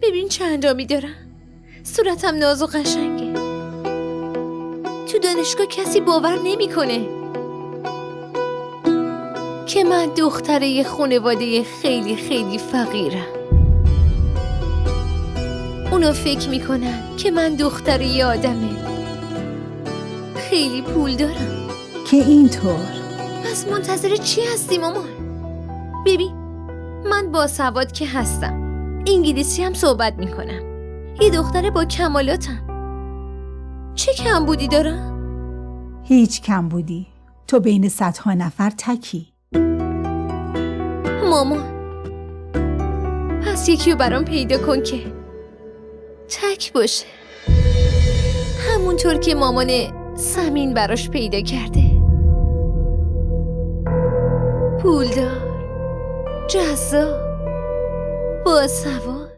ببین چه اندامی دارم. صورتم ناز و قشنگه. تو دانشگاه کسی باور نمیکنه که من دختره یه خانواده خیلی خیلی فقیرم. اونا فکر میکنن که من دختره یه آدمه خیلی پول دارم. که اینطور؟ پس منتظر چی هستی مامان؟ ببین من باسواد که هستم، انگلیسی هم صحبت میکنم، یه دختر با کمالاتم. چه کم بودی دارم؟ هیچ کم بودی. تو بین صدها نفر تکی. مامان پس یکی رو برام پیدا کن که تک باشه، همونطور که مامان سمین براش پیدا کرده. پولدار، جذاب، باسواد.